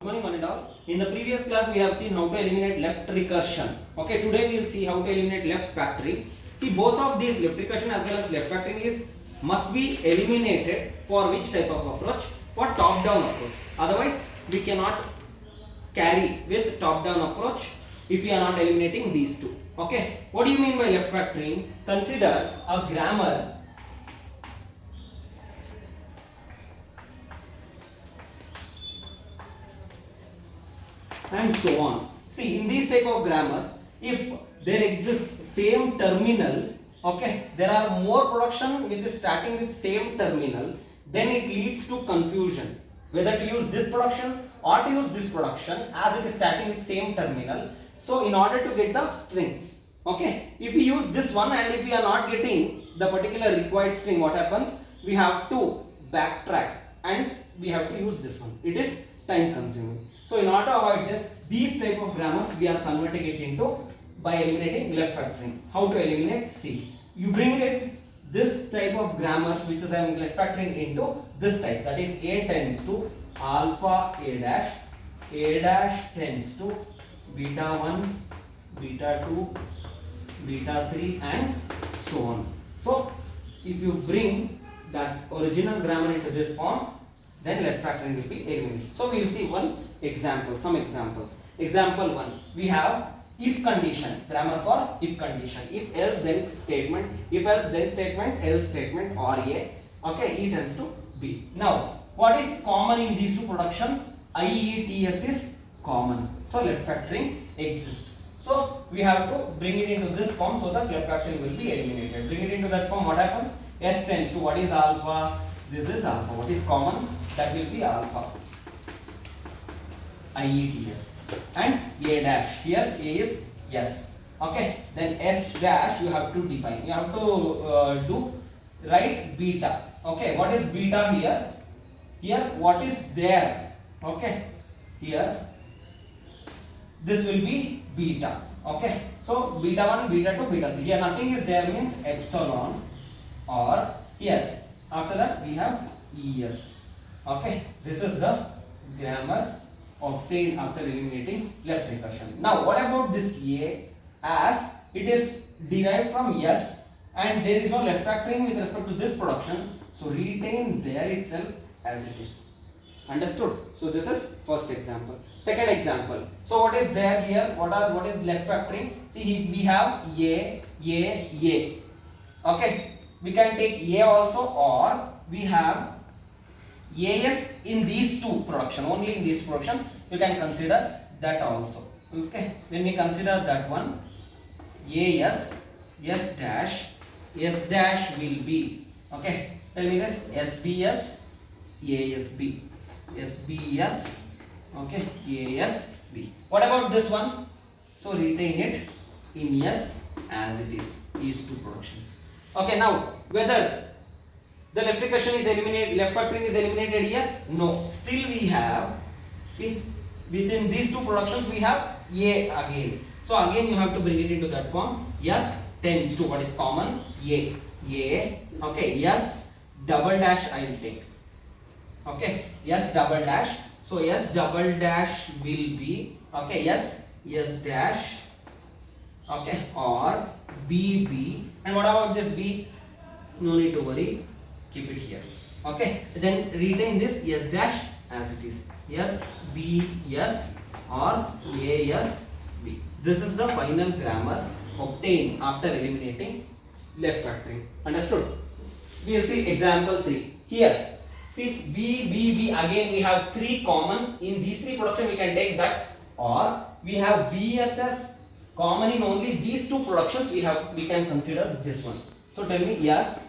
Good morning one and all. In the previous class we have seen how to eliminate left recursion. Okay, today we will see how to eliminate left factoring. See, both of these, left recursion as well as left factoring, is must be eliminated for which type of approach? For top down approach. Otherwise we cannot carry with top down approach if we are not eliminating these two. Okay, what do you mean by left factoring? Consider a grammar and so on. See, in these type of grammars, if there exists same terminal, okay, there are more production which is starting with same terminal, then it leads to confusion whether to use this production or to use this production as it is starting with same terminal. So in order to get the string, okay, if we use this one and if we are not getting the particular required string, what happens? We have to backtrack and we have to use this one. It is time consuming. So in order to avoid this, these type of grammars we are converting it into by eliminating left factoring. How to eliminate? See, you bring it this type of grammars which is having left factoring into this type, that is a tends to alpha a dash tends to beta 1, beta 2, beta 3 and so on. So if you bring that original grammar into this form, then left factoring will be eliminated. So we will see some examples. Example 1, we have if condition, grammar for if condition, if else then statement, if else then statement, else statement or a, okay, E tends to B. Now what is common in these two productions? IETS is common, so left factoring exists. So we have to bring it into this form so that left factoring will be eliminated. Bring it into that form, what happens? S tends to, what is alpha? This is alpha. What is common? That will be alpha. IETS. And A dash, here A is yes. Okay, then S dash you have to define. You have to write beta. Okay, what is beta here? Here what is there? Okay, here this will be beta. Okay, so beta 1, beta 2, beta 3. Here nothing is there means epsilon, or here after that we have ES. Okay, this is the grammar obtained after eliminating left recursion. Now what about this A, as it is derived from S and there is no left factoring with respect to this production, so retain there itself as it is. Understood? So this is first example. Second example. So what is there here? What is left factoring? See, we have A. Okay, we can take A also, or we have AS in these two production, only in this production you can consider that also. Okay, when we consider that one, AS, S dash will be, okay, tell me this, SBS, ASB, SBS, okay, ASB. What about this one? So retain it in S as it is, these two productions. Okay, now whether the left recursion is eliminated, left factoring is eliminated here? No. Still we have, see, within these two productions we have A again. So again you have to bring it into that form. S tends to, what is common? A. Okay, S double dash I will take. Okay, S double dash. So S double dash will be, okay, S dash, okay, or B. And what about this B? No need to worry. Keep it here. Okay, then retain this S dash as it is. S B S or A S B. This is the final grammar obtained after eliminating left factoring. Understood? We will see example 3. Here, see B. Again we have 3 common. In these 3 production we can take that, or we have BSS common in only these 2 productions. We can consider this one. So tell me, yes.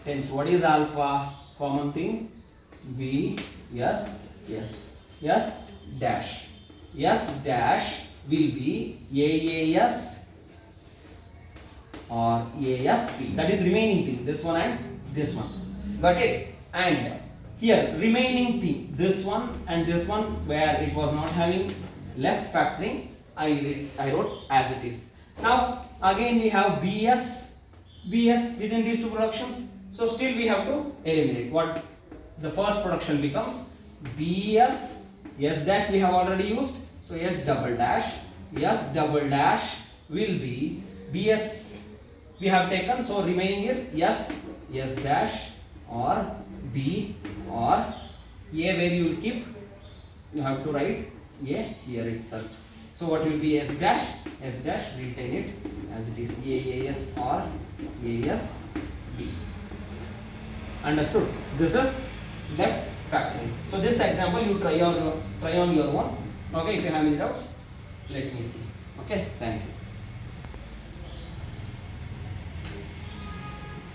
Hence, what is alpha? Common thing. B, yes dash. Yes dash will be AAS or ASB. That is remaining thing. This one and this one. Got it? And here remaining thing. This one and this one where it was not having left factoring, I wrote as it is. Now again we have BS within these two productions. So still we have to eliminate. What the first production becomes BS S dash we have already used, so S double dash will be BS we have taken, so remaining is S dash or B or A, where you will keep, you have to write A here itself. So what will be S dash retain it as it is AAS or ASB. Understood? This is left factoring. So this example you try on your own. Okay, if you have any doubts, let me see. Okay, thank you.